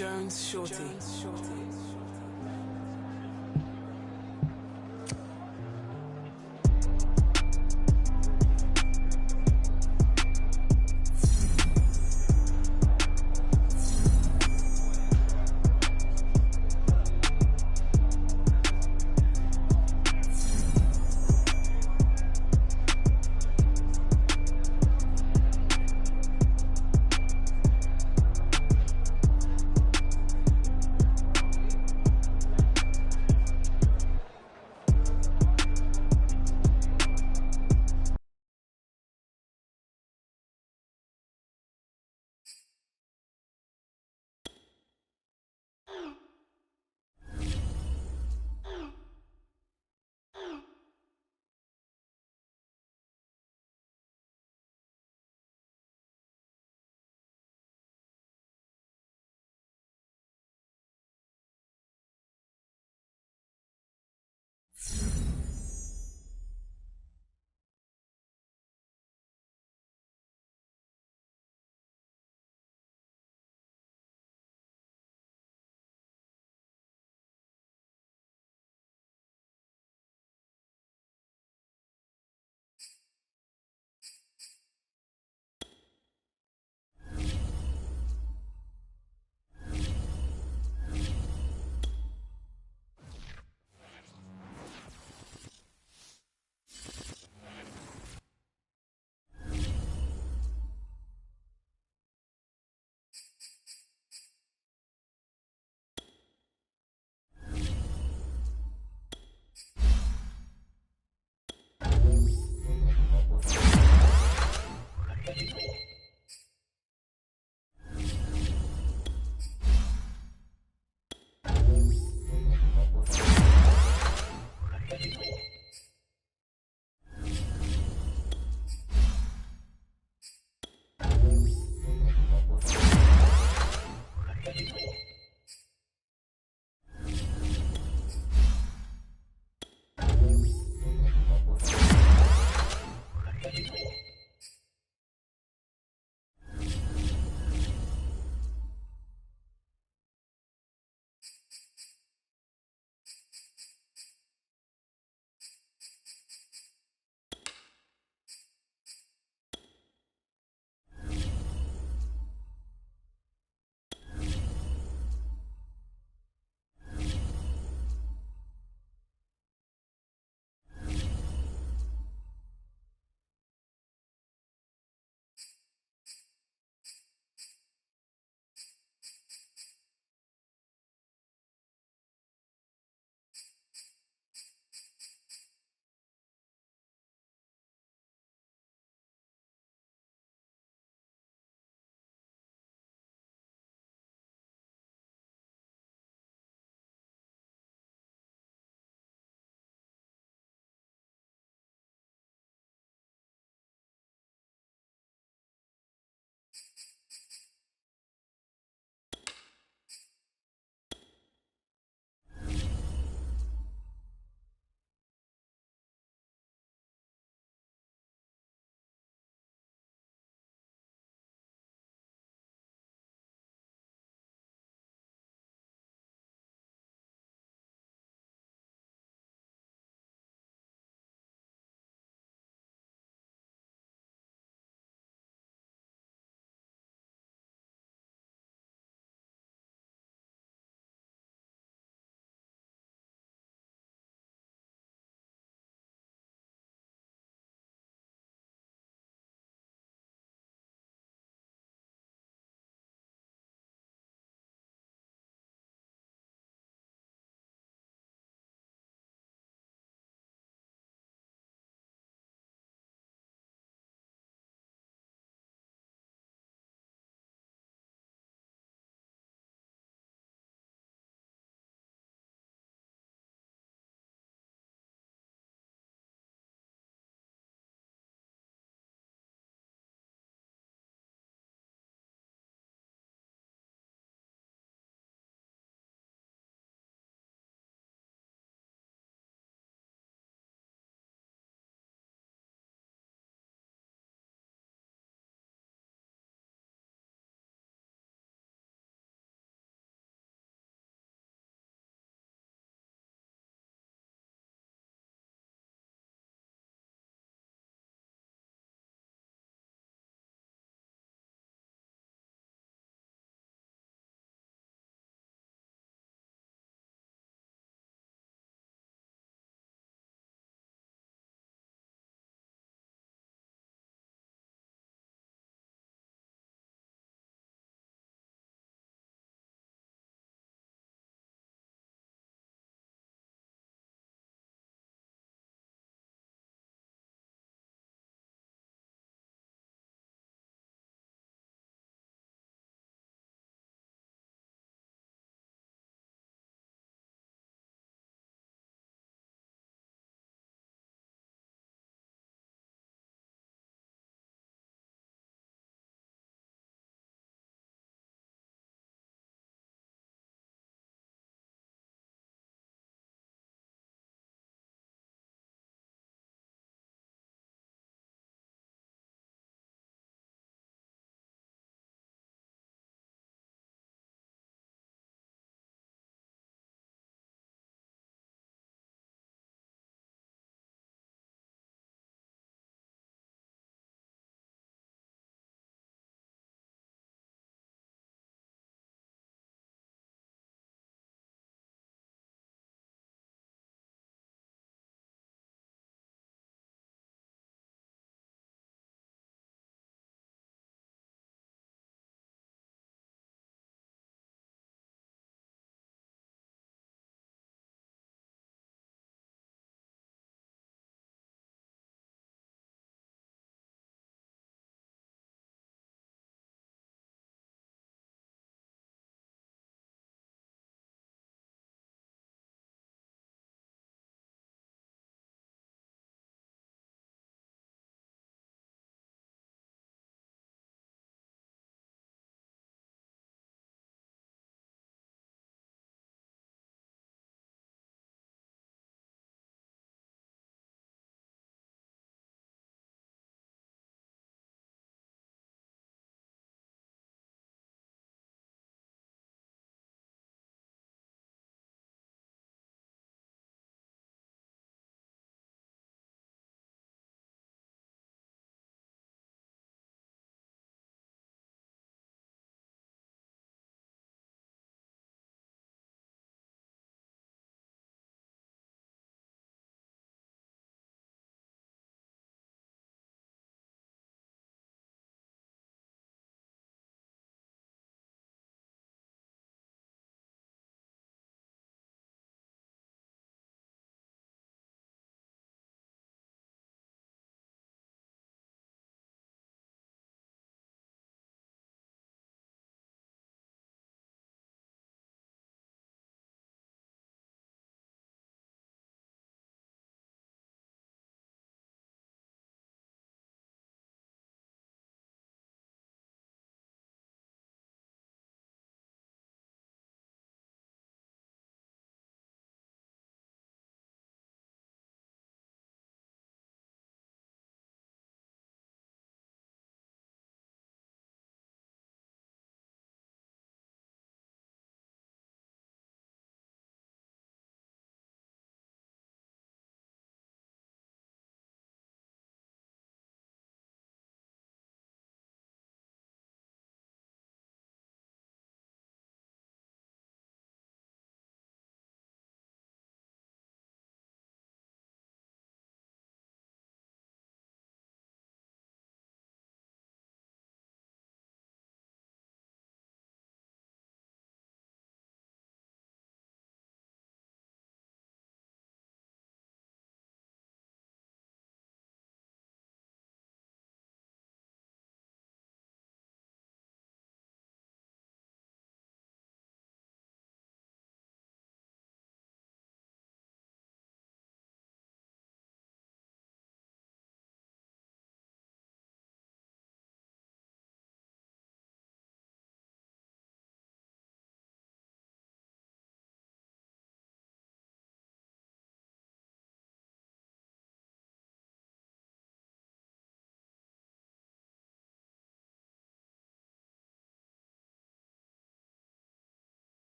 Jones Shorty.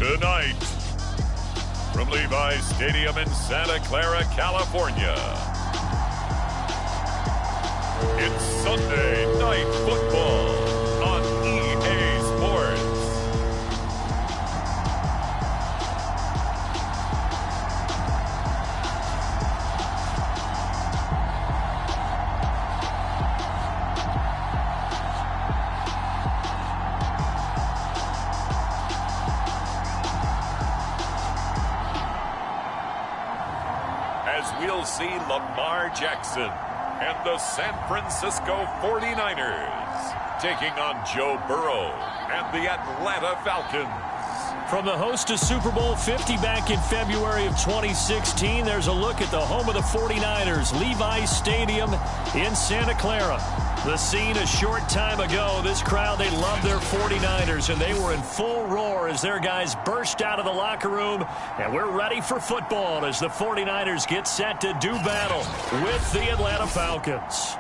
Tonight, from Levi's Stadium in Santa Clara, California, it's Sunday Night Football on EA Sports. As we'll see Lamar Jackson and the San Francisco 49ers taking on Joe Burrow and the Atlanta Falcons. From the host to Super Bowl 50 back in February of 2016, there's a look at the home of the 49ers, Levi's Stadium in Santa Clara. The scene a short time ago, this crowd, they loved their 49ers, and they were in full roar as their guys burst out of the locker room, and we're ready for football as the 49ers get set to do battle with the Atlanta Falcons.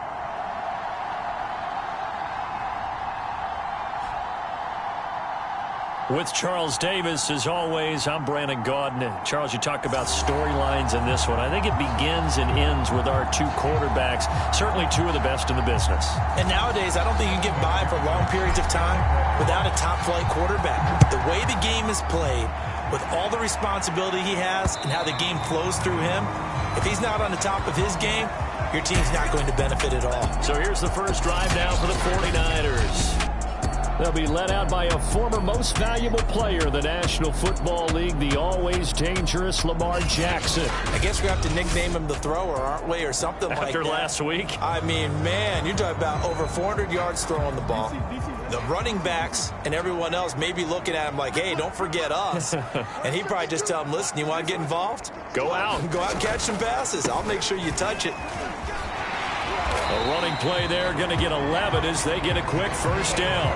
With Charles Davis, as always, I'm Brandon Gaudin. Charles, you talk about storylines in this one. I think it begins and ends with our two quarterbacks, certainly two of the best in the business. And nowadays, I don't think you can get by for long periods of time without a top-flight quarterback. The way the game is played, with all the responsibility he has and how the game flows through him, if he's not on the top of his game, your team's not going to benefit at all. So here's the first drive now for the 49ers. They'll be led out by a former most valuable player in the National Football League, the always dangerous Lamar Jackson. I guess we have to nickname him the thrower, aren't we, or something like that. After last week? I mean, man, you're talking about over 400 yards throwing the ball. The running backs and everyone else may be looking at him like, hey, don't forget us. And he'd probably just tell him, listen, you want to get involved? Go out. Go out and catch some passes. I'll make sure you touch it. A running play there, going to get 11 as they get a quick first down.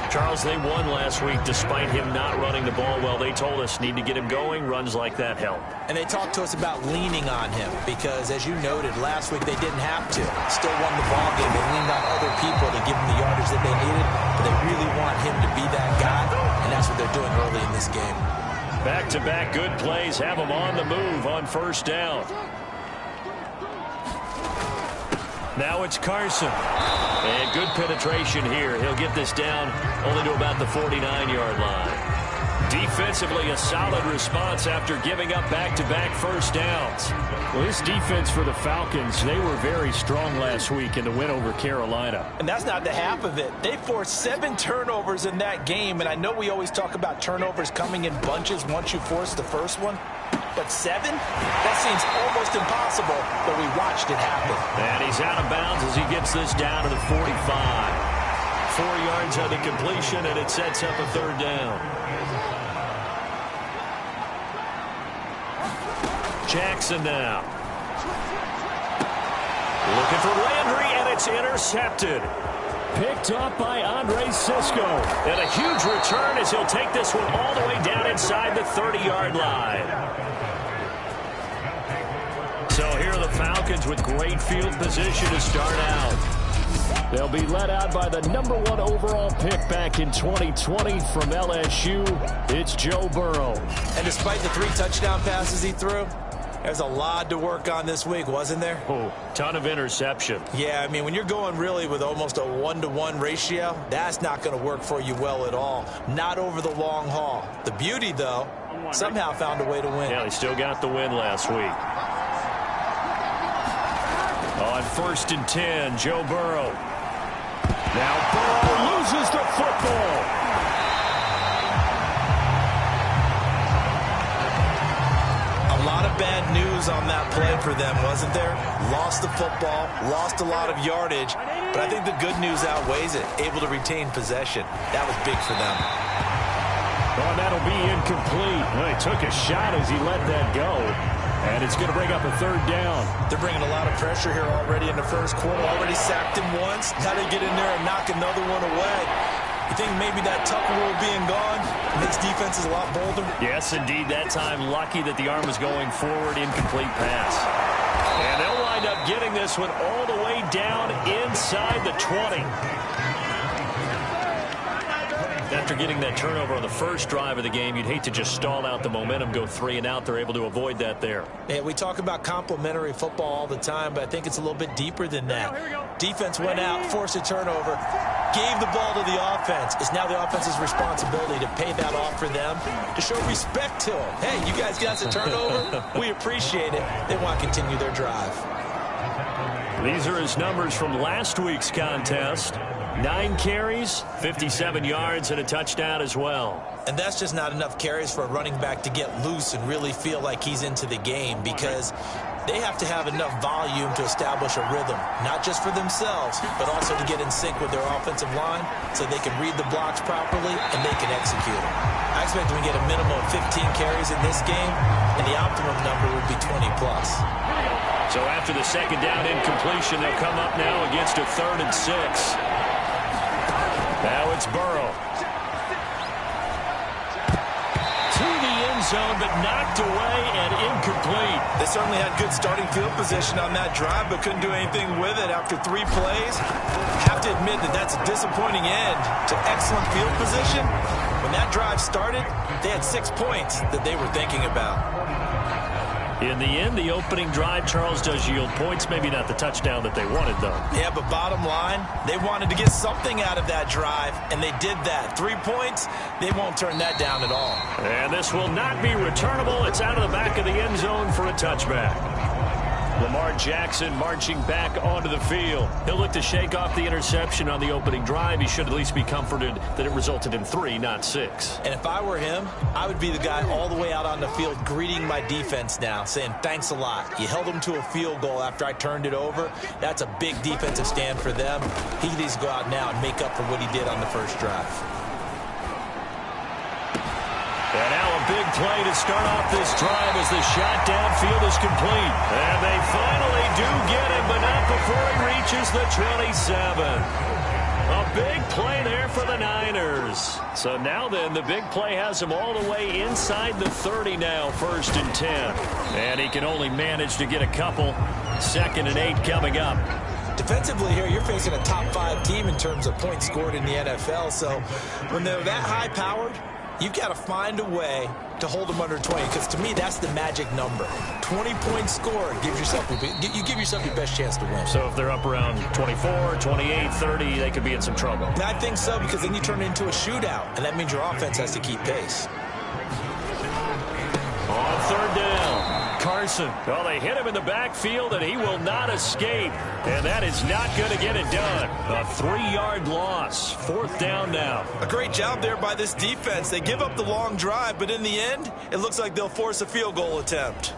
Charles, they won last week despite him not running the ball well. They told us need to get him going. Runs like that help. And they talked to us about leaning on him because, as you noted, last week they didn't have to. Still won the ball game. They leaned on other people to give them the yardage that they needed, but they really want him to be that guy, and that's what they're doing early in this game. Back-to-back good plays have them on the move on first down. Now it's Carson. And good penetration here. He'll get this down only to about the 49-yard line. Defensively, a solid response after giving up back-to-back first downs. Well, this defense for the Falcons, they were very strong last week in the win over Carolina. And that's not the half of it. They forced 7 turnovers in that game, and I know we always talk about turnovers coming in bunches once you force the first one. But 7? That seems almost impossible, but we watched it happen. And he's out of bounds as he gets this down to the 45. 4 yards on the completion, and it sets up a third down. Jackson now. Looking for Landry, and it's intercepted. Picked up by Andre Cisco. And a huge return as he'll take this one all the way down inside the 30-yard line. So here are the Falcons with great field position to start out. They'll be led out by the #1 overall pick back in 2020 from LSU. It's Joe Burrow. And despite the 3 touchdown passes he threw, there's a lot to work on this week, wasn't there? Oh, ton of interception. Yeah, I mean, when you're going really with almost a 1-to-1 ratio, that's not going to work for you well at all. Not over the long haul. The beauty, though, somehow found a way to win. Yeah, they still got the win last week. On 1st and 10, Joe Burrow. Now Burrow loses the football. A lot of bad news on that play for them, wasn't there? Lost the football, lost a lot of yardage, but I think the good news outweighs it. Able to retain possession. That was big for them. Oh, that'll be incomplete. Well, he took a shot as he let that go. And it's going to bring up a third down. They're bringing a lot of pressure here already in the first quarter. Already sacked him once. Now they get in there and knock another one away. You think maybe that tuck rule being gone makes defenses a lot bolder? Yes, indeed. That time, lucky that the arm was going forward. Incomplete pass. And they'll wind up getting this one all the way down inside the 20. after getting that turnover on the first drive of the game, you'd hate to just stall out the momentum, go 3 and out. They're able to avoid that there. Yeah, we talk about complementary football all the time, but I think it's a little bit deeper than that. Defense went out, forced a turnover, gave the ball to the offense. It's now the offense's responsibility to pay that off for them, to show respect to them. Hey, you guys got the turnover. We appreciate it. They want to continue their drive. These are his numbers from last week's contest. 9 carries, 57 yards, and a touchdown as well. And that's just not enough carries for a running back to get loose and really feel like he's into the game, because they have to have enough volume to establish a rhythm, not just for themselves, but also to get in sync with their offensive line so they can read the blocks properly and they can execute them. I expect them to get a minimum of 15 carries in this game, and the optimum number would be 20+. So after the second down incompletion, they'll come up now against a 3rd and 6. Now it's Burrow. To the end zone, but knocked away and incomplete. They certainly had good starting field position on that drive, but couldn't do anything with it after 3 plays. Have to admit that that's a disappointing end to excellent field position. When that drive started, they had 6 points that they were thinking about. In the end, the opening drive, Charles, does yield points. Maybe not the touchdown that they wanted, though. Yeah, but bottom line, they wanted to get something out of that drive, and they did that. 3 points, they won't turn that down at all. And this will not be returnable. It's out of the back of the end zone for a touchback. Lamar Jackson marching back onto the field. He'll look to shake off the interception on the opening drive. He should at least be comforted that it resulted in 3, not 6. And if I were him, I would be the guy all the way out on the field greeting my defense now, saying, thanks a lot. You held them to a field goal after I turned it over. That's a big defensive stand for them. He needs to go out now and make up for what he did on the first drive. And now a big play to start off this drive as the shot downfield is complete. And they finally do get him, but not before he reaches the 27. A big play there for the Niners. So now then, the big play has him all the way inside the 30 now, 1st and 10. And he can only manage to get a couple. 2nd and 8 coming up. Defensively here, you're facing a top 5 team in terms of points scored in the NFL. So when they're that high-powered, you've got to find a way to hold them under 20, because to me, that's the magic number. 20 points scored gives yourself you give yourself your best chance to win. So if they're up around 24, 28, 30, they could be in some trouble. And I think so, because then you turn it into a shootout, and that means your offense has to keep pace. On 3rd down, Carson. Well, they hit him in the backfield, and he will not escape. And that is not going to get it done. A 3-yard loss. 4th down now. A great job there by this defense. They give up the long drive, but in the end, it looks like they'll force a field goal attempt.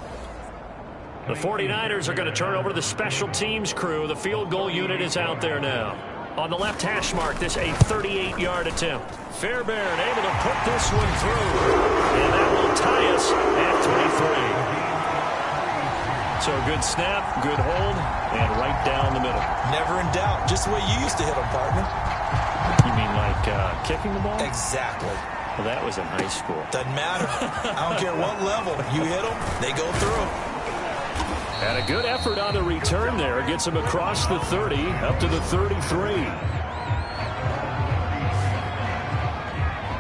The 49ers are going to turn over to the special teams crew. The field goal unit is out there now. On the left hash mark, this a 38-yard attempt. Fairbairn able to put this one through. And that will tie us at 23. So a good snap, good hold, and right down the middle. Never in doubt. Just the way you used to hit them, partner. You mean like kicking the ball? Exactly. Well, that was in high school. Doesn't matter. I don't care what level. You hit them, they go through. And a good effort on the return there. Gets him across the 30, up to the 33.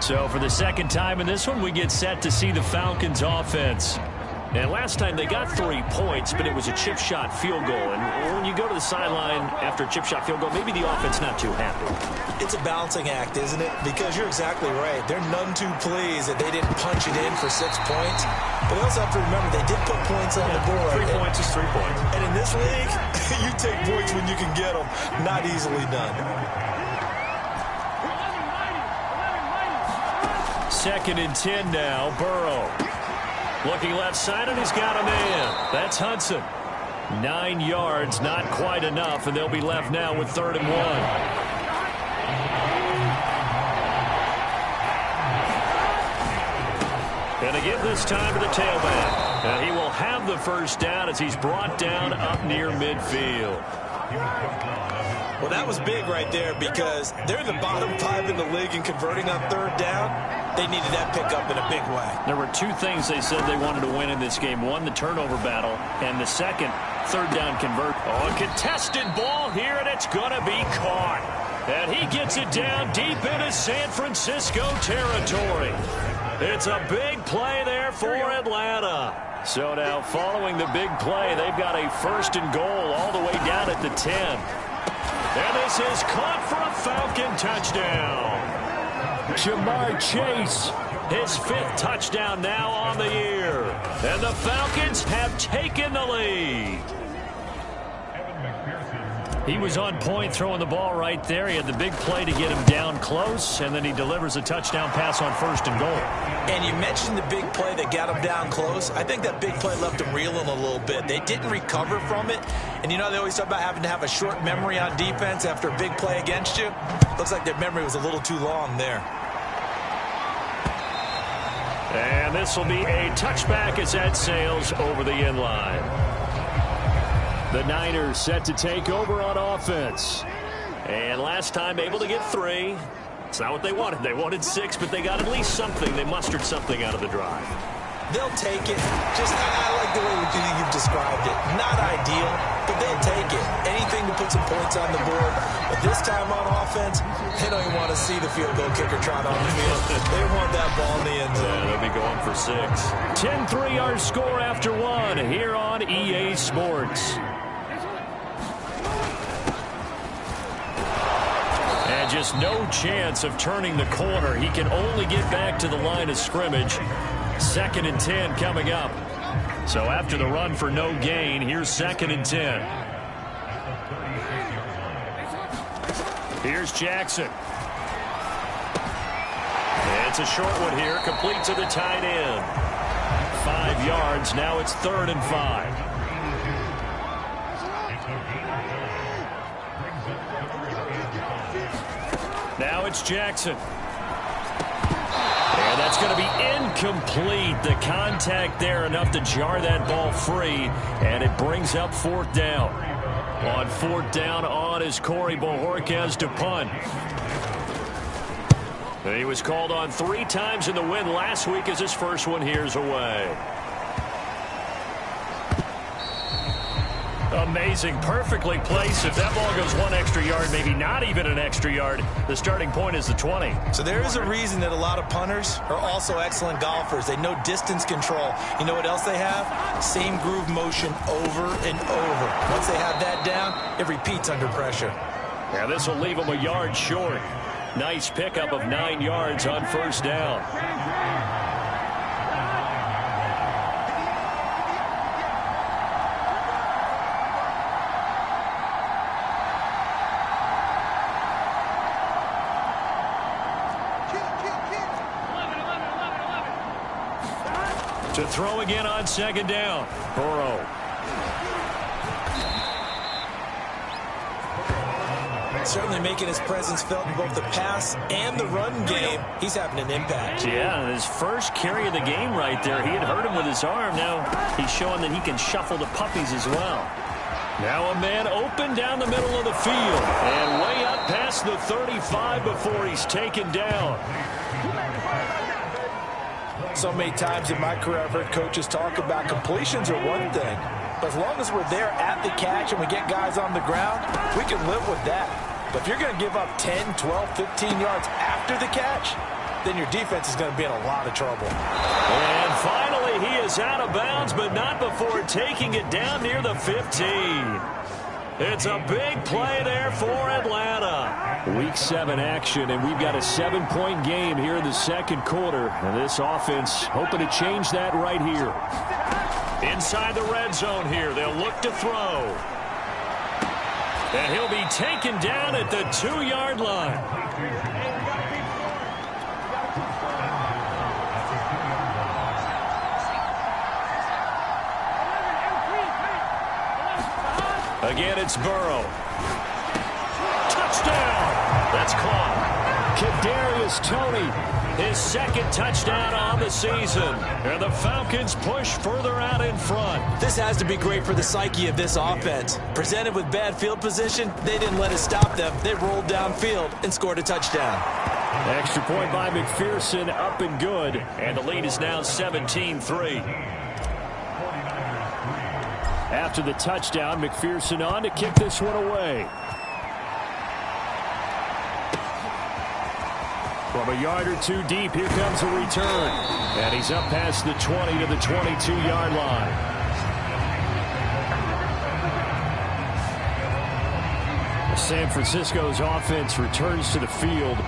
So for the second time in this one, we get set to see the Falcons offense. And last time they got 3 points, but it was a chip shot field goal. And when you go to the sideline after a chip shot field goal, maybe the offense not too happy. It's a balancing act, isn't it? Because you're exactly right. They're none too pleased that they didn't punch it in for 6 points. But they also have to remember they did put points on the board. 3 points is 3 points. And in this league, you take points when you can get them. Not easily done. 2nd and 10 now, Burrow. Looking left side, and he's got a man. That's Hudson. 9 yards, not quite enough, and they'll be left now with 3rd and 1. And again this time to the tailback. And he will have the first down as he's brought down up near midfield. Well, that was big right there, because they're in the bottom 5 in the league in converting on 3rd down. They needed that pickup in a big way. There were 2 things they said they wanted to win in this game. One, the turnover battle, and the second, 3rd down convert. Oh, a contested ball here, and it's going to be caught. And he gets it down deep into San Francisco territory. It's a big play there for Atlanta. So now following the big play, they've got a 1st and goal all the way down at the 10. And this is caught for a Falcon touchdown. Jamar Chase, his 5th touchdown now on the year. And the Falcons have taken the lead. He was on point throwing the ball right there. He had the big play to get him down close, and then he delivers a touchdown pass on 1st and goal. And you mentioned the big play that got him down close. I think that big play left him reeling a little bit. They didn't recover from it. And you know, they always talk about having to have a short memory on defense after a big play against you. Looks like their memory was a little too long there. And this will be a touchback as that sails over the end line. The Niners set to take over on offense. And last time able to get 3. It's not what they wanted. They wanted 6, but they got at least something. They mustered something out of the drive. They'll take it. I like the way you've described it. Not ideal, but they'll take it. Anything to put some points on the board. But this time on offense, they don't even want to see the field goal kicker trot on the field. They want that ball in the end zone. Yeah, they'll be going for 6. 10-3 our score after 1 here on EA Sports. And just no chance of turning the corner. He can only get back to the line of scrimmage. 2nd and 10 coming up. So after the run for no gain, here's 2nd and 10. Here's Jackson. It's a short one here, complete to the tight end. 5 yards, now it's 3rd and 5. Now it's Jackson. And that's going to be incomplete. The contact there enough to jar that ball free, and it brings up 4th down. On 4th down on is Corey Bojorquez to punt. And he was called on 3 times in the win last week as his first one here's away. Amazing, perfectly placed. If that ball goes 1 extra yard, maybe not even an extra yard, the starting point is the 20. So there is a reason that a lot of punters are also excellent golfers. They know distance control. You know what else they have? Same groove motion over and over. Once they have that down, it repeats under pressure. Yeah, this will leave them a yard short. Nice pickup of 9 yards on 1st down. To throw again on 2nd down. Burrow. Certainly making his presence felt in both the pass and the run game. He's having an impact. Yeah, his first carry of the game right there. He had hurt him with his arm. Now he's showing that he can shuffle the puppies as well. Now a man open down the middle of the field. And way up past the 35 before he's taken down. So many times in my career I've heard coaches talk about completions are one thing. But as long as we're there at the catch and we get guys on the ground, we can live with that. But if you're going to give up 10, 12, 15 yards after the catch, then your defense is going to be in a lot of trouble. And finally he is out of bounds, but not before taking it down near the 15. It's a big play there for Atlanta. Week 7 action, and we've got a 7-point game here in the 2nd quarter. And this offense hoping to change that right here. Inside the red zone here, they'll look to throw. And he'll be taken down at the 2-yard line. Again, it's Burrow. Touchdown! That's caught. Kadarius Toney, his 2nd touchdown on the season. And the Falcons push further out in front. This has to be great for the psyche of this offense. Presented with bad field position, they didn't let it stop them. They rolled downfield and scored a touchdown. Extra point by McPherson, up and good. And the lead is now 17-3. After the touchdown, McPherson on to kick this one away. From a yard or two deep, here comes a return. And he's up past the 20 to the 22-yard line. San Francisco's offense returns to the field.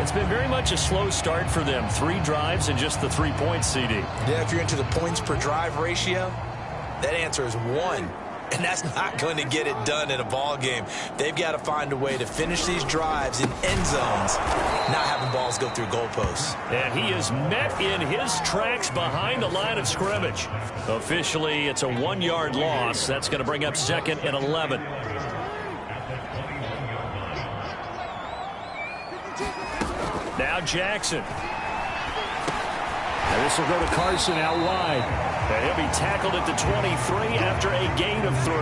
It's been very much a slow start for them. 3 drives and just the 3 points, CD. Yeah, if you're into the points per drive ratio, that answer is 1. And that's not going to get it done in a ball game. They've got to find a way to finish these drives in end zones, not having balls go through goalposts. And he is met in his tracks behind the line of scrimmage. Officially, it's a 1-yard loss. That's going to bring up 2nd and 11. Now Jackson. And this will go to Carson out wide. And he'll be tackled at the 23 after a gain of 3.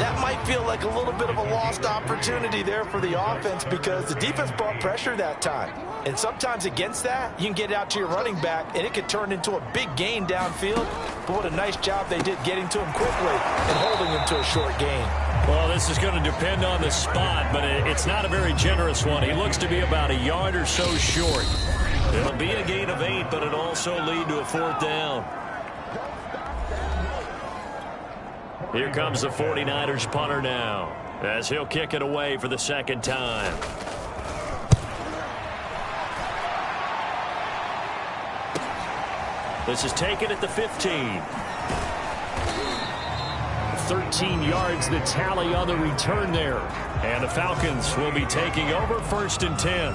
That might feel like a little bit of a lost opportunity there for the offense because the defense brought pressure that time. And sometimes against that, you can get out to your running back, and it could turn into a big gain downfield. But what a nice job they did getting to him quickly and holding him to a short gain. Well, this is going to depend on the spot, but it's not a very generous one. He looks to be about a yard or so short. It'll be a gain of 8, but it'll also lead to a 4th down. Here comes the 49ers punter now, as he'll kick it away for the 2nd time. This is taken at the 15. 13 yards the tally on the return there. And the Falcons will be taking over 1st and 10.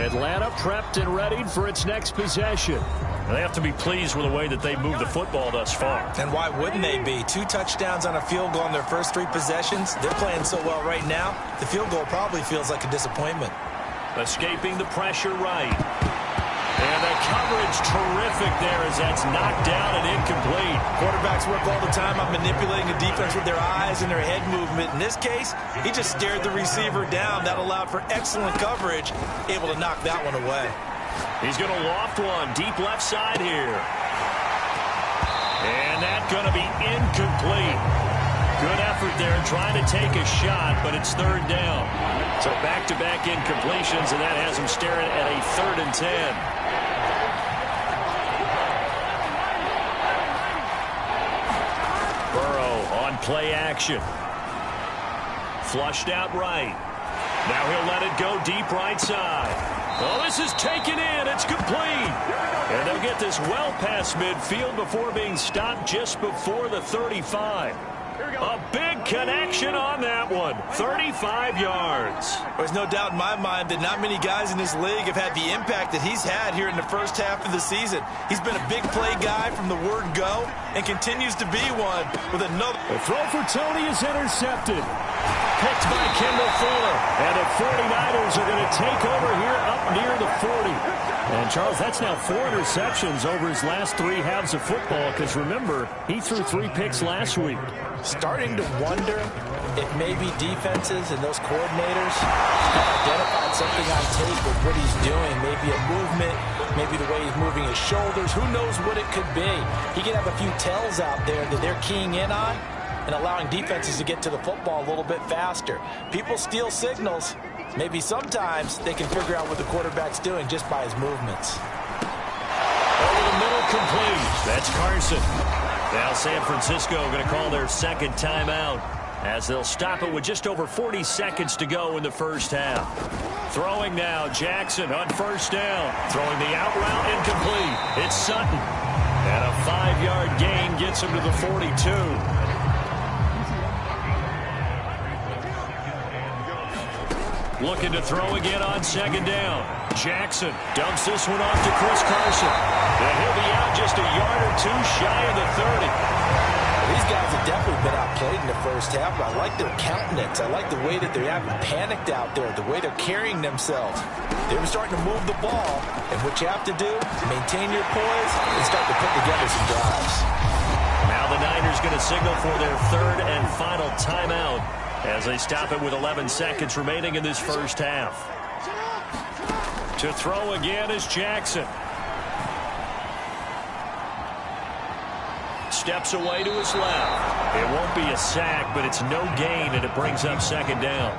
Atlanta prepped and readied for its next possession. They have to be pleased with the way that they moved the football thus far. And why wouldn't they be? 2 touchdowns on a field goal in their first 3 possessions. They're playing so well right now, the field goal probably feels like a disappointment. Escaping the pressure right. And the coverage terrific there as that's knocked down and incomplete. Quarterbacks work all the time on manipulating the defense with their eyes and their head movement. In this case, he just stared the receiver down. That allowed for excellent coverage, able to knock that one away. He's going to loft one deep left side here. And that's going to be incomplete. Good effort there trying to take a shot, but it's 3rd down. So back-to-back incompletions, and that has him staring at a 3rd and 10. Burrow on play action. Flushed out right. Now he'll let it go deep right side. Well, this is taken in. It's complete. And they'll get this well past midfield before being stopped just before the 35. A big connection on that one. 35 yards. There's no doubt in my mind that not many guys in this league have had the impact that he's had here in the first half of the season. He's been a big play guy from the word go and continues to be one with another. The throw for Tony is intercepted. Picked by Kendall Fuller. And the 49ers are going to take over here up near the 40. And, Charles, that's now 4 interceptions over his last 3 halves of football because, remember, he threw 3 picks last week. Starting to wonder if maybe defenses and those coordinators have identified something on tape with what he's doing. Maybe a movement, maybe the way he's moving his shoulders. Who knows what it could be? He could have a few tells out there that they're keying in on and allowing defenses to get to the football a little bit faster. People steal signals. Maybe sometimes they can figure out what the quarterback's doing just by his movements. Over the middle, complete. That's Carson. Now San Francisco going to call their 2nd timeout as they'll stop it with just over 40 seconds to go in the first half. Throwing now, Jackson on 1st down. Throwing the out route incomplete. It's Sutton. And a 5-yard gain gets him to the 42. Looking to throw again on 2nd down. Jackson dumps this one off to Chris Carson. And he'll be out just a yard or 2 shy of the 30. These guys have definitely been outplayed in the first half, but I like their countenance. I like the way that they haven't panicked out there, the way they're carrying themselves. They're starting to move the ball, and what you have to do, maintain your poise and start to put together some drives. Now the Niners going to signal for their 3rd and final timeout as they stop it with 11 seconds remaining in this first half. To throw again is Jackson. Steps away to his left. It won't be a sack, but it's no gain, and it brings up 2nd down.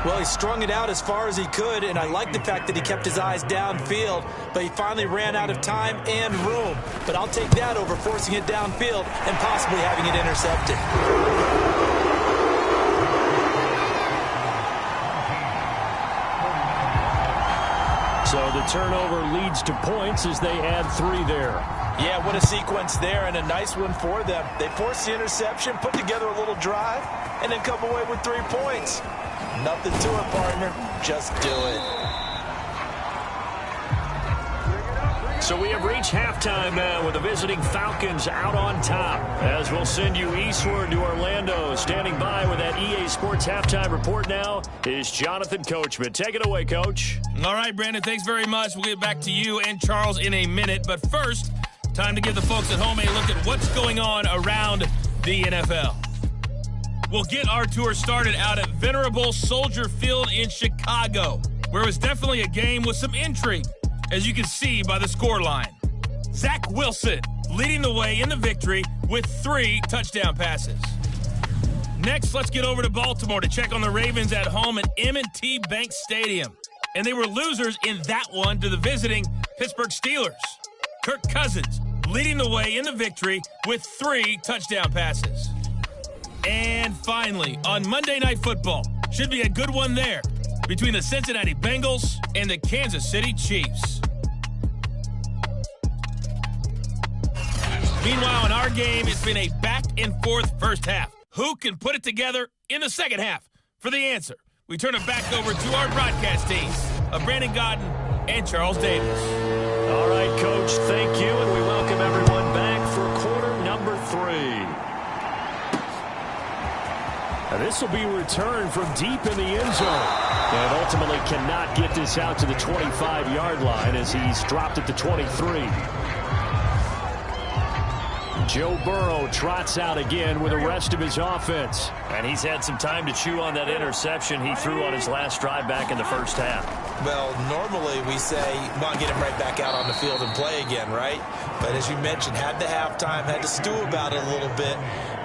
Well, he strung it out as far as he could, and I like the fact that he kept his eyes downfield, but he finally ran out of time and room. But I'll take that over forcing it downfield and possibly having it intercepted. So the turnover leads to points as they add 3 there. Yeah, what a sequence there, and a nice one for them. They forced the interception, put together a little drive, and then come away with 3 points. Nothing to it, partner. Just do it. So we have reached halftime now with the visiting Falcons out on top. As we'll send you eastward to Orlando. Standing by with that EA Sports halftime report now is Jonathan Coachman. Take it away, Coach. All right, Brandon, thanks very much. We'll get back to you and Charles in a minute. But first, time to give the folks at home a look at what's going on around the NFL. We'll get our tour started out at Venerable Soldier Field in Chicago, where it was definitely a game with some intrigue, as you can see by the scoreline. Zach Wilson leading the way in the victory with 3 touchdown passes. Next, let's get over to Baltimore to check on the Ravens at home at M&T Bank Stadium. And they were losers in that one to the visiting Pittsburgh Steelers. Kirk Cousins leading the way in the victory with 3 touchdown passes. And finally, on Monday Night Football, should be a good one there between the Cincinnati Bengals and the Kansas City Chiefs. Meanwhile, in our game, it's been a back-and-forth first half. Who can put it together in the second half? For the answer, we turn it back over to our broadcast teams of Brandon Godden and Charles Davis. All right, Coach, thank you, and we welcome everyone back for quarter number 3. And this will be returned from deep in the end zone. And ultimately cannot get this out to the 25-yard line as he's dropped at the 23. Joe Burrow trots out again with the rest of his offense. And he's had some time to chew on that interception he threw on his last drive back in the first half. Well, normally we say, come on, get him right back out on the field and play again, right? But as you mentioned, had the halftime, had to stew about it a little bit.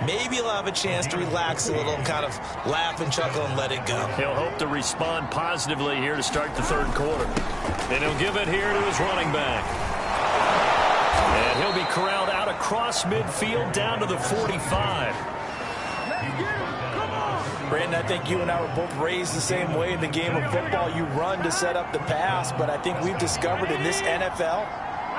Maybe he'll have a chance to relax a little and kind of laugh and chuckle and let it go. He'll hope to respond positively here to start the third quarter. And he'll give it here to his running back. And he'll be corralled out across midfield down to the 45. Brandon, I think you and I were both raised the same way in the game of football. You run to set up the pass, but I think we've discovered in this NFL,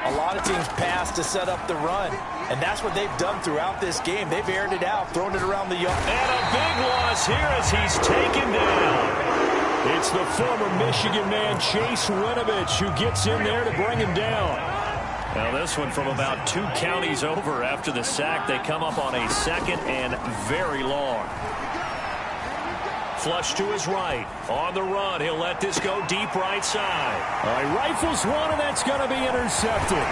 a lot of teams pass to set up the run. And that's what they've done throughout this game. They've aired it out, thrown it around the yard. And a big loss here as he's taken down. It's the former Michigan man, Chase Winovich, who gets in there to bring him down. Now this one from about 2 counties over after the sack. They come up on a second and very long. Flush to his right. On the run, he'll let this go deep right side. All right, rifles one, and that's going to be intercepted.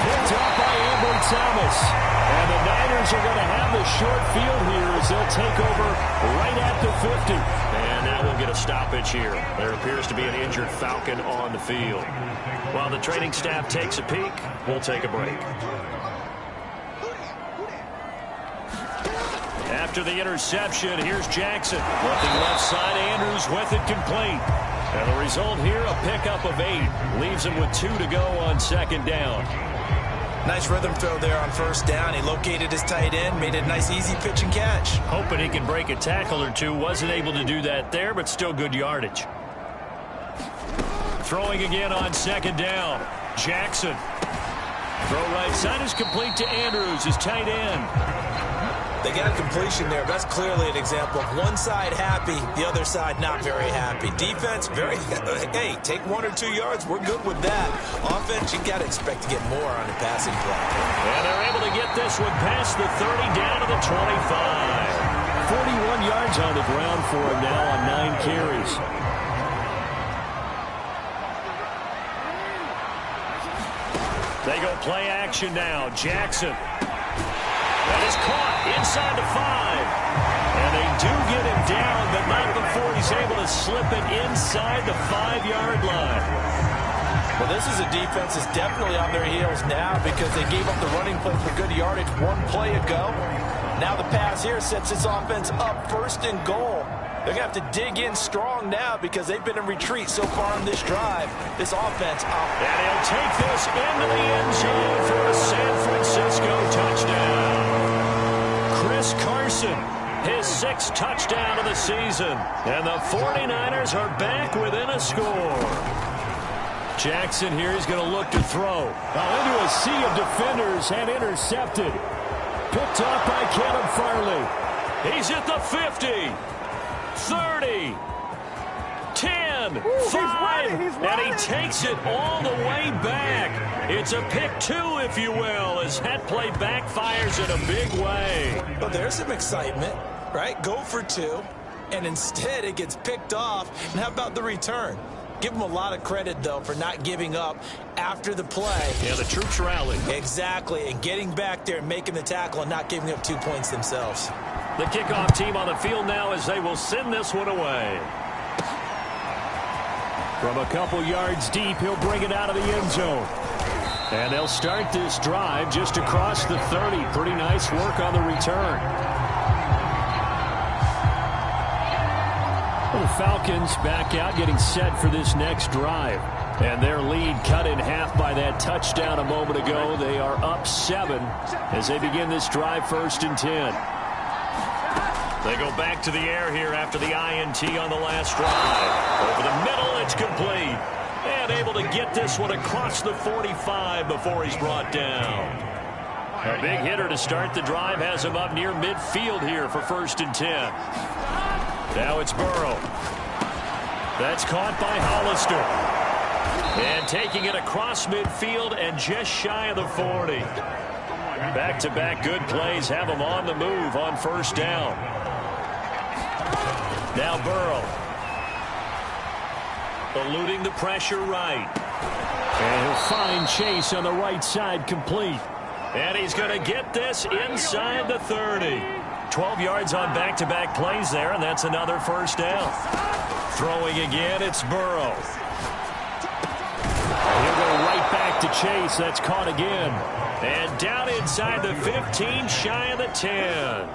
Picked up by Ambry Thomas. And the Niners are going to have the short field here as they'll take over right at the 50. And that will get a stoppage here. There appears to be an injured Falcon on the field. While the training staff takes a peek, we'll take a break. After the interception, here's Jackson. Looking left side, Andrews with it complete. And the result here, a pickup of 8. Leaves him with 2 to go on second down. Nice rhythm throw there on first down. He located his tight end, made a nice easy pitch and catch. Hoping he can break a tackle or two. Wasn't able to do that there, but still good yardage. Throwing again on second down. Jackson. Throw right side is complete to Andrews, his tight end. They got a completion there. That's clearly an example of one side happy, the other side not very happy. Defense, very, hey, take 1 or 2 yards. We're good with that. Offense, you got to expect to get more on the passing play. And they're able to get this one past the 30 down to the 25. 41 yards on the ground for him now on 9 carries. They go play action now. Jackson. That is caught inside the 5. And they do get him down, but not before he's able to slip it inside the 5-yard line. Well, this is a defense that's definitely on their heels now because they gave up the running play for good yardage 1 play ago. Now the pass here sets this offense up 1st and goal. They're going to have to dig in strong now because they've been in retreat so far on this drive. This offense. And he'll take this into the end zone for a San Francisco touchdown. Chris Carson, his 6th touchdown of the season. And the 49ers are back within a score. Jackson here is going to look to throw. Into a sea of defenders and intercepted. Picked off by Caleb Farley. He's at the 50. 30, 10, 5, and he takes it all the way back. It's a pick 2, if you will, as that play backfires in a big way. Well, there's some excitement, right? Go for 2, and instead it gets picked off. And how about the return? Give him a lot of credit, though, for not giving up after the play. Yeah, the troops rallied. Exactly, and getting back there and making the tackle and not giving up 2 points themselves. The kickoff team on the field now as they will send this one away. From a couple yards deep, he'll bring it out of the end zone. And they'll start this drive just across the 30. Pretty nice work on the return. The Falcons back out getting set for this next drive. And their lead cut in half by that touchdown a moment ago. They are up 7 as they begin this drive 1st and 10. They go back to the air here after the INT on the last drive. Over the middle, it's complete. And able to get this one across the 45 before he's brought down. A big hitter to start the drive has him up near midfield here for 1st and 10. Now it's Burrow. That's caught by Hollister. And taking it across midfield and just shy of the 40. Back-to-back good plays have him on the move on 1st down. Now Burrow. Eluding the pressure right. And he'll find Chase on the right side complete. And he's going to get this inside the 30. 12 yards on back-to-back plays there, and that's another 1st down. Throwing again, it's Burrow. He'll go right back to Chase. That's caught again. And down inside the 15, shy of the 10.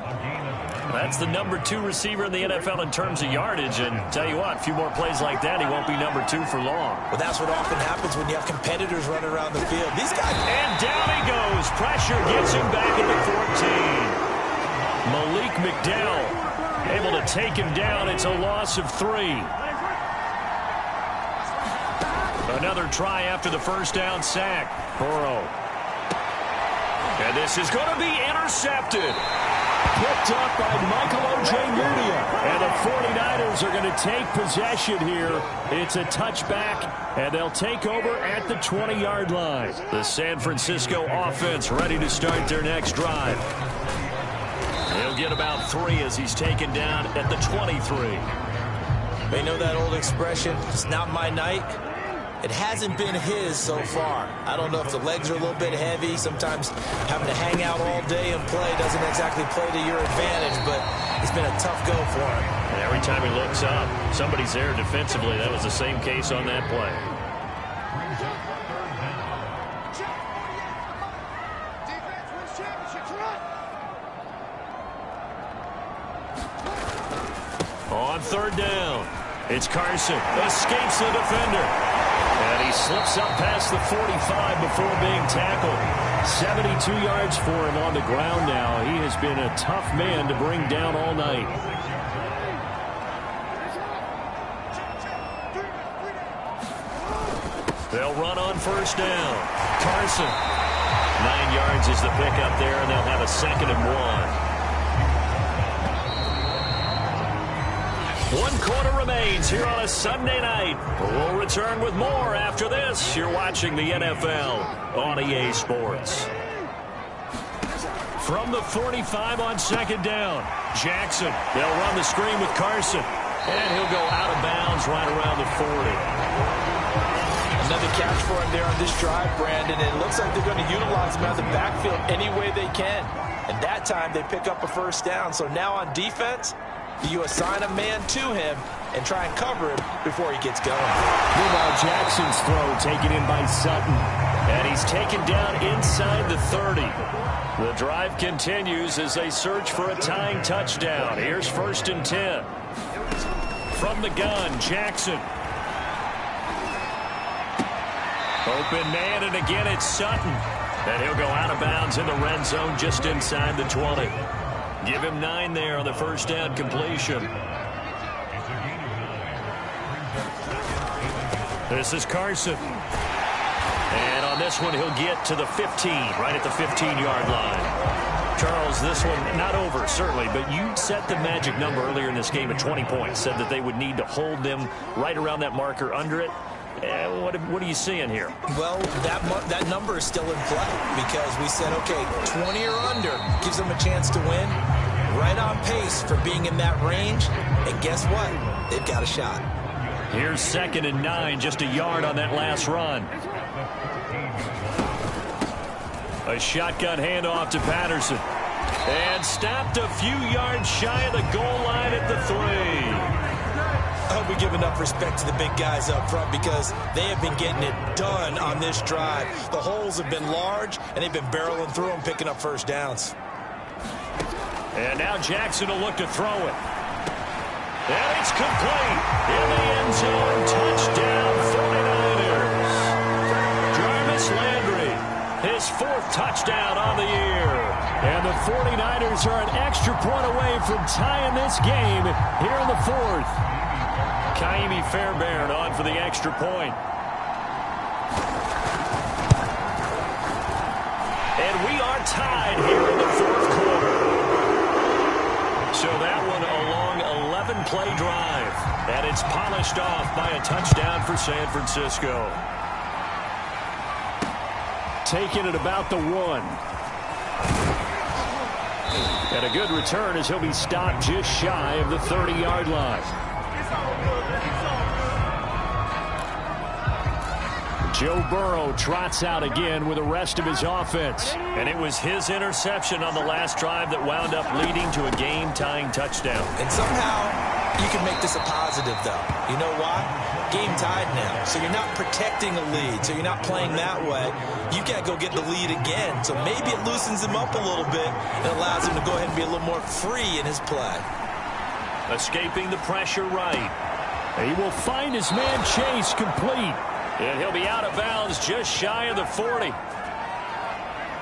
That's the number 2 receiver in the NFL in terms of yardage. And tell you what, a few more plays like that, he won't be number 2 for long. Well, that's what often happens when you have competitors running around the field. These guys. And down he goes. Pressure gets him back at the 14. Malik McDowell able to take him down. It's a loss of 3. Another try after the 1st down sack. Burrow. And this is going to be intercepted. Picked up by Michael Ojemudia. And the 49ers are going to take possession here. It's a touchback, and they'll take over at the 20-yard line. The San Francisco offense ready to start their next drive. He'll get about 3 as he's taken down at the 23. They know that old expression, it's not my night. It hasn't been his so far. I don't know if the legs are a little bit heavy. Sometimes having to hang out all day and play doesn't exactly play to your advantage, but it's been a tough go for him. And every time he looks up, somebody's there defensively. That was the same case on that play. On 3rd down, it's Carson. Escapes the defender. And he slips up past the 45 before being tackled. 72 yards for him on the ground now. He has been a tough man to bring down all night. They'll run on 1st down. Carson. 9 yards is the pickup there, and they'll have a 2nd and 1. 1 quarter remains here on a Sunday night. We'll return with more after this. You're watching the NFL on EA Sports. From the 45 on 2nd down, Jackson. They'll run the screen with Carson. And he'll go out of bounds right around the 40. Another catch for him there on this drive, Brandon. And it looks like they're going to utilize him out of the backfield any way they can. And that time they pick up a 1st down. So now on defense, you assign a man to him and try and cover him before he gets going. Meanwhile, Jackson's throw taken in by Sutton. And he's taken down inside the 30. The drive continues as they search for a tying touchdown. Here's 1st and 10. from the gun, Jackson. Open man, and again it's Sutton. And he'll go out of bounds in the red zone just inside the 20. Give him 9 there on the first down completion. This is Carson. And on this one, he'll get to the 15, right at the 15-yard line. Charles, this one not over, certainly, but you set the magic number earlier in this game at 20 points, said that they would need to hold them right around that marker under it. What are you seeing here? Well, that number is still in play because we said, okay, 20 or under gives them a chance to win. Right on pace for being in that range. And guess what? They've got a shot. Here's 2nd and 9, just a yard on that last run. A shotgun handoff to Patterson. And stopped a few yards shy of the goal line at the 3. I hope we give enough respect to the big guys up front because they have been getting it done on this drive. The holes have been large, and they've been barreling through them, picking up first downs. And now Jackson will look to throw it. And it's complete. In the end zone, touchdown 49ers. Jarvis Landry, his 4th touchdown on the year. And the 49ers are an extra point away from tying this game here in the 4th. Kaimi Fairbairn on for the extra point. And we are tied here in the 4th quarter. So that one a long 11-play drive. And it's polished off by a touchdown for San Francisco. Taking it about the 1. And a good return as he'll be stopped just shy of the 30-yard line. Joe Burrow trots out again with the rest of his offense. And it was his interception on the last drive that wound up leading to a game-tying touchdown. And somehow you can make this a positive, though. You know why? Game tied now. So you're not protecting a lead. So you're not playing that way. You got to go get the lead again. So maybe it loosens him up a little bit and allows him to go ahead and be a little more free in his play. Escaping the pressure right. He will find his man Chase complete. And he'll be out of bounds just shy of the 40.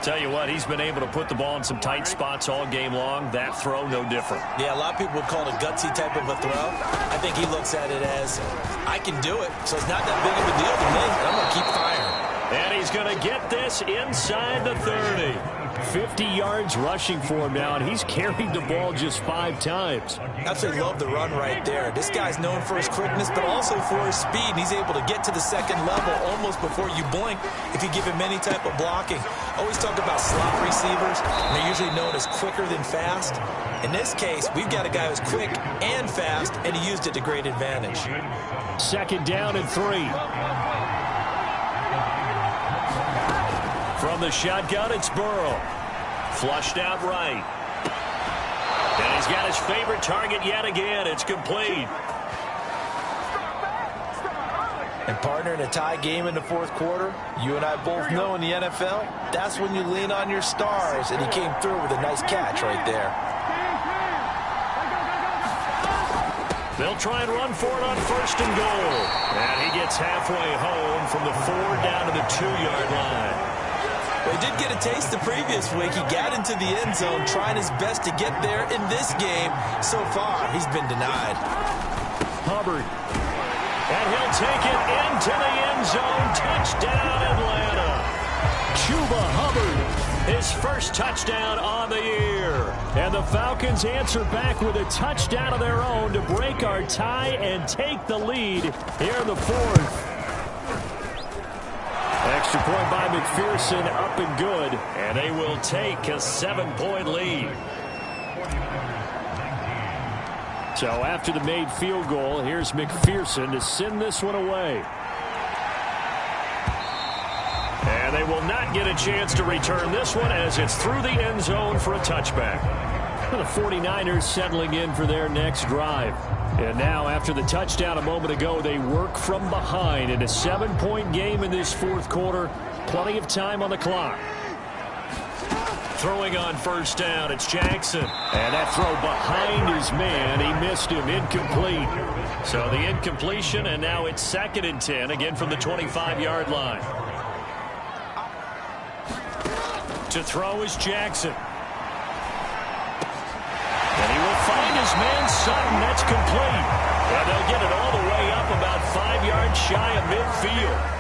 Tell you what, he's been able to put the ball in some tight spots all game long. That throw, no different. Yeah, a lot of people would call it a gutsy type of a throw. I think he looks at it as, I can do it, so it's not that big of a deal to me. I'm going to keep firing. And he's going to get this inside the 30. 50 yards rushing for him now, and he's carried the ball just 5 times. Absolutely love the run right there. This guy's known for his quickness, but also for his speed. And he's able to get to the second level almost before you blink if you give him any type of blocking. Always talk about slot receivers, and they're usually known as quicker than fast. In this case, we've got a guy who's quick and fast, and he used it to great advantage. 2nd down and 3. From the shotgun, it's Burrow. Flushed out right. And he's got his favorite target yet again. It's complete. And partner, in a tie game in the 4th quarter, you and I both know in the NFL, that's when you lean on your stars. And he came through with a nice catch right there. They'll try and run for it on 1st and goal. And he gets halfway home from the 4 down to the 2-yard line. Well, he did get a taste the previous week. He got into the end zone, trying his best to get there in this game. So far, he's been denied. Hubbard. And he'll take it into the end zone. Touchdown, Atlanta. Chuba Hubbard, his first touchdown on the year. And the Falcons answer back with a touchdown of their own to break our tie and take the lead here in the 4th. Extra point by McPherson, up and good. And they will take a 7-point lead. So after the made field goal, here's McPherson to send this one away. And they will not get a chance to return this one as it's through the end zone for a touchback. The 49ers settling in for their next drive. And now, after the touchdown a moment ago, they work from behind in a 7-point game in this 4th quarter. Plenty of time on the clock. Throwing on 1st down, it's Jackson. And that throw behind his man, he missed him, incomplete. So the incompletion, and now it's 2nd and 10, again from the 25-yard line. To throw is Jackson. And he will find his man Sutton. That's complete. And they'll get it all the way up about 5 yards shy of midfield.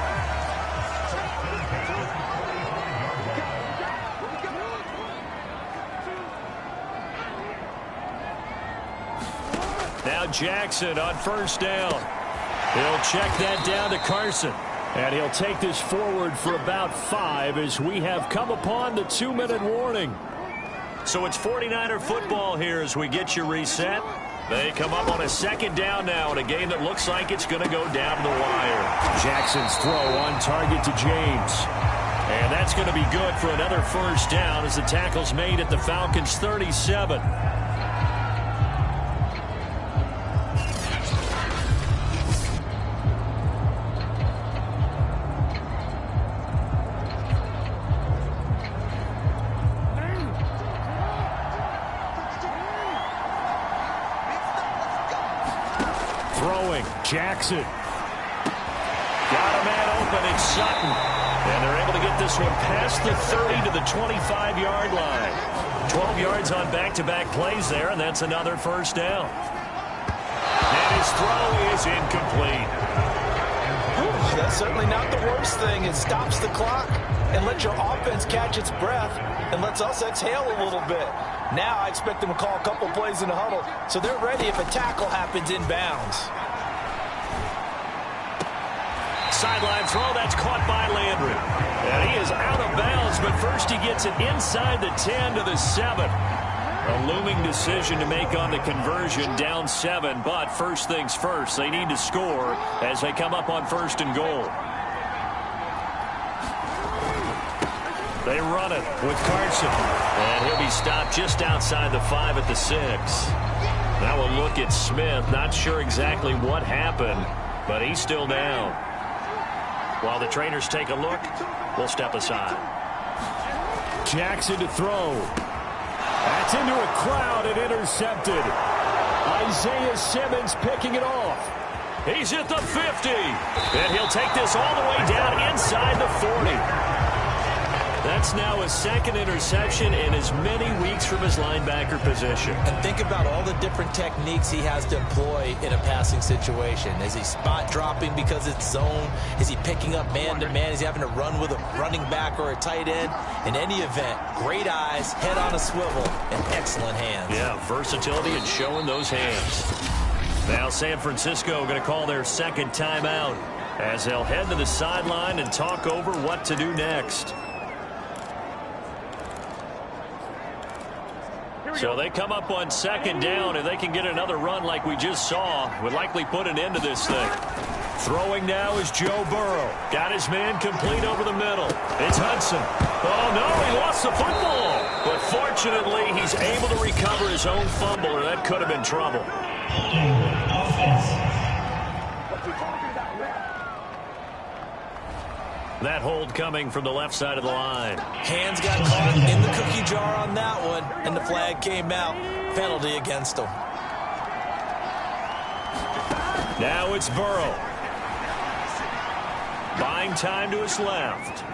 Now Jackson on 1st down. He'll check that down to Carson. And he'll take this forward for about 5 as we have come upon the 2-minute warning. So it's 49er football here as we get you reset. They come up on a 2nd down now in a game that looks like it's going to go down the wire. Jackson's throw on target to James. And that's going to be good for another 1st down as the tackle's made at the Falcons' 37. Jackson. Got a man open. It's Sutton. And they're able to get this one past the 30 to the 25-yard line. 12 yards on back-to-back plays there, and that's another 1st down. And his throw is incomplete. That's certainly not the worst thing. It stops the clock and lets your offense catch its breath and lets us exhale a little bit. Now I expect them to call a couple plays in the huddle, so they're ready if a tackle happens inbounds. Sideline throw, that's caught by Landry. And he is out of bounds, but first he gets it inside the 10 to the 7. A looming decision to make on the conversion, down 7, but first things first, they need to score as they come up on 1st and goal. They run it with Carson. And he'll be stopped just outside the 5 at the 6. Now a look at Smith. Not sure exactly what happened, but he's still down. While the trainers take a look, we'll step aside. Jackson to throw. That's into a crowd and intercepted. Isaiah Simmons picking it off. He's at the 50. And he'll take this all the way down inside the 40. That's now his 2nd interception in as many weeks from his linebacker position. And think about all the different techniques he has to employ in a passing situation. Is he spot dropping because it's zone? Is he picking up man-to-man? Is he having to run with a running back or a tight end? In any event, great eyes, head on a swivel, and excellent hands. Yeah, versatility and showing those hands. Now San Francisco going to call their 2nd timeout as they'll head to the sideline and talk over what to do next. So they come up on 2nd down, and they can get another run like we just saw. Would likely put an end to this thing. Throwing now is Joe Burrow. Got his man complete over the middle. It's Hudson. Oh, no, he lost the football. But fortunately, he's able to recover his own fumble, or that could have been trouble. That hold coming from the left side of the line. Hands got caught in the cookie jar on that one, and the flag came out. Penalty against him. Now it's Burrow. Buying time to his left.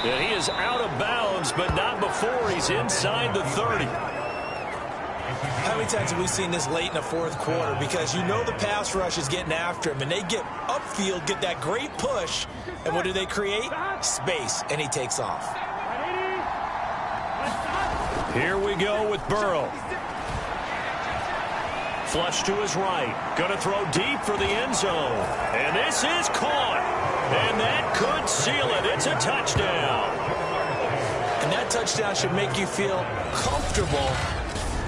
And he is out of bounds, but not before he's inside the 30. How many times have we seen this late in the 4th quarter? Because you know the pass rush is getting after him, and they get upfield, get that great push, and what do they create? Space, and he takes off. Here we go with Burrow. Flush to his right. Going to throw deep for the end zone. And this is caught. And that could seal it. It's a touchdown. And that touchdown should make you feel comfortable.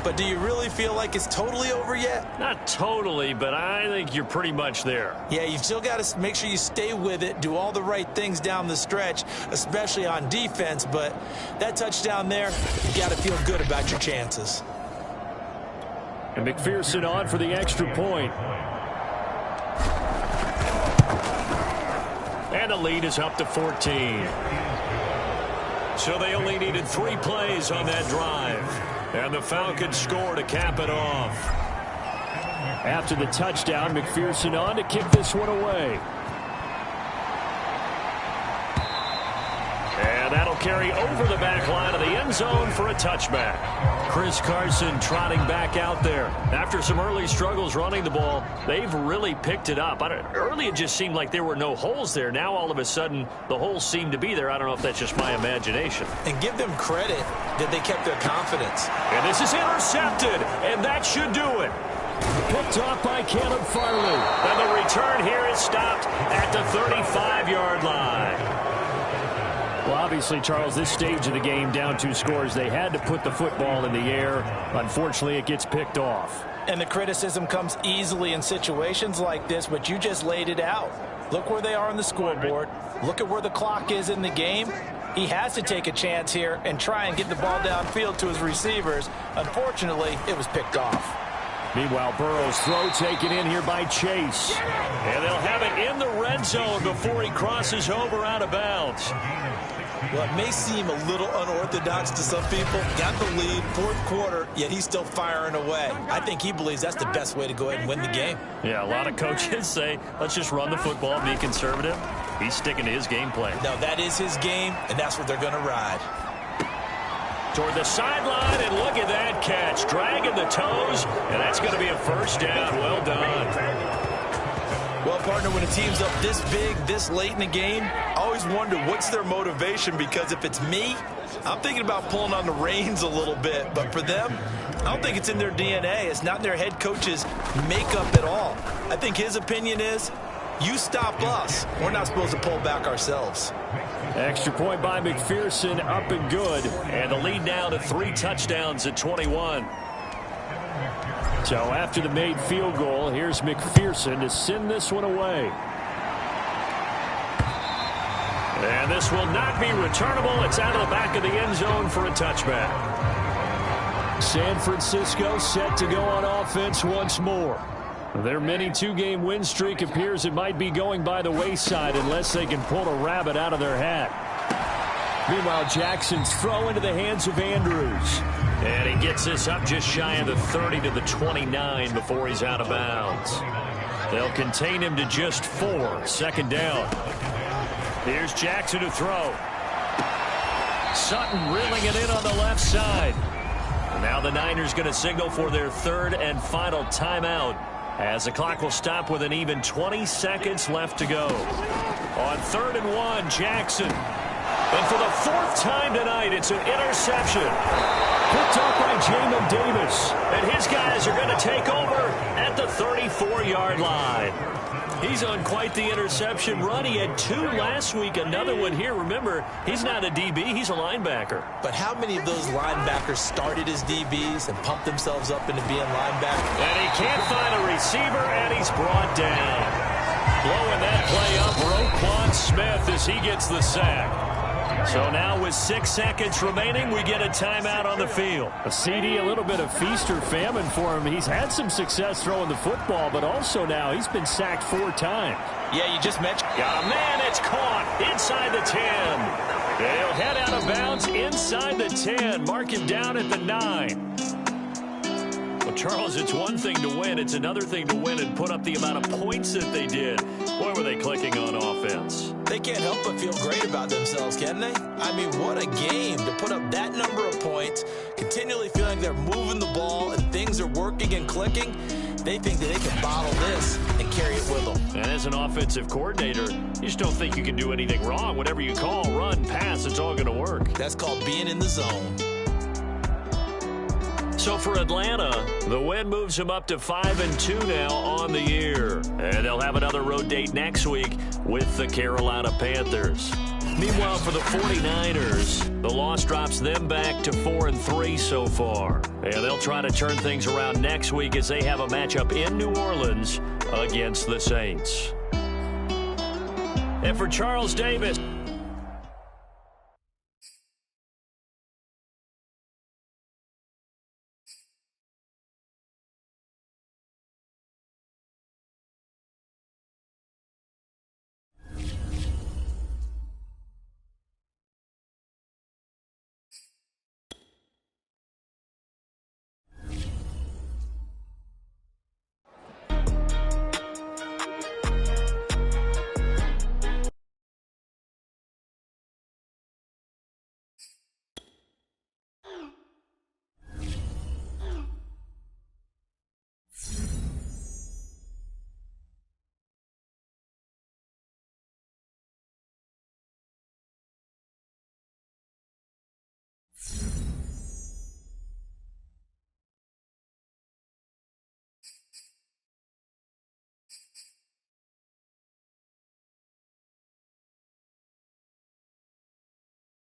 But do you really feel like it's totally over yet? Not totally, but I think you're pretty much there. Yeah, you've still got to make sure you stay with it, do all the right things down the stretch, especially on defense. But that touchdown there, you've got to feel good about your chances. And McPherson on for the extra point. And the lead is up to 14. So they only needed 3 plays on that drive. And the Falcons score to cap it off. After the touchdown, McPherson on to kick this one away. And that'll carry over the back line of the end zone for a touchback. Chris Carson trotting back out there. After some early struggles running the ball, they've really picked it up. Early it just seemed like there were no holes there. Now all of a sudden the holes seem to be there. I don't know if that's just my imagination. And give them credit that they kept their confidence. And this is intercepted, and that should do it. Picked off by Caleb Farley. And the return here is stopped at the 35-yard line. Well, obviously, Charles, this stage of the game, down 2 scores, they had to put the football in the air. Unfortunately, it gets picked off. And the criticism comes easily in situations like this, but you just laid it out. Look where they are on the scoreboard. Look at where the clock is in the game. He has to take a chance here and try and get the ball downfield to his receivers. Unfortunately, it was picked off. Meanwhile, Burrow's throw taken in here by Chase. And they'll have it in the red zone before he crosses over out of bounds. Well, it may seem a little unorthodox to some people. Got the lead, 4th quarter, yet he's still firing away. I think he believes that's the best way to go ahead and win the game. Yeah, a lot of coaches say, let's just run the football, be conservative. He's sticking to his game plan. No, that is his game, and that's what they're going to ride. Toward the sideline, and look at that catch. Dragging the toes, and that's going to be a first down. Well done. Well, partner, when a team's up this big, this late in the game, I always wonder what's their motivation, because if it's me, I'm thinking about pulling on the reins a little bit. But for them, I don't think it's in their DNA. It's not in their head coach's makeup at all. I think his opinion is, you stop us. We're not supposed to pull back ourselves. Extra point by McPherson, up and good. And the lead now to 3 touchdowns at 21. So after the made field goal, here's McPherson to send this one away. And this will not be returnable. It's out of the back of the end zone for a touchback. San Francisco set to go on offense once more. Their mini 2-game win streak appears it might be going by the wayside unless they can pull a rabbit out of their hat. Meanwhile, Jackson's throw into the hands of Andrews. And he gets this up just shy of the 30 to the 29 before he's out of bounds. They'll contain him to just 4. 2nd down. Here's Jackson to throw. Sutton reeling it in on the left side. And now the Niners going to signal for their 3rd and final timeout, as the clock will stop with an even 20 seconds left to go. On 3rd and 1, Jackson. And for the 4th time tonight, it's an interception. Picked up by Jamin Davis. And his guys are going to take over at the 34-yard line. He's on quite the interception run. He had 2 last week, another one here. Remember, he's not a DB, he's a linebacker. But how many of those linebackers started as DBs and pumped themselves up into being linebackers? And he can't find a receiver, and he's brought down. Blowing that play up, Roquan Smith, as he gets the sack. So now with 6 seconds remaining, we get a timeout on the field. A CD, a little bit of feast or famine for him. He's had some success throwing the football, but also now he's been sacked 4 times. Yeah, you just mentioned. Got a man, it's caught inside the 10. They'll head out of bounds inside the 10. Mark him down at the 9. Well, Charles, it's one thing to win. It's another thing to win and put up the amount of points that they did. Boy, were they clicking on offense. They can't help but feel great about themselves, can they? I mean, what a game to put up that number of points, continually feeling they're moving the ball and things are working and clicking. They think that they can bottle this and carry it with them. And as an offensive coordinator, you just don't think you can do anything wrong. Whatever you call, run, pass, it's all going to work. That's called being in the zone. So for Atlanta, the win moves them up to 5-2 now on the year. And they'll have another road date next week with the Carolina Panthers. Meanwhile, for the 49ers, the loss drops them back to 4-3 so far. And they'll try to turn things around next week as they have a matchup in New Orleans against the Saints. And for Charles Davis,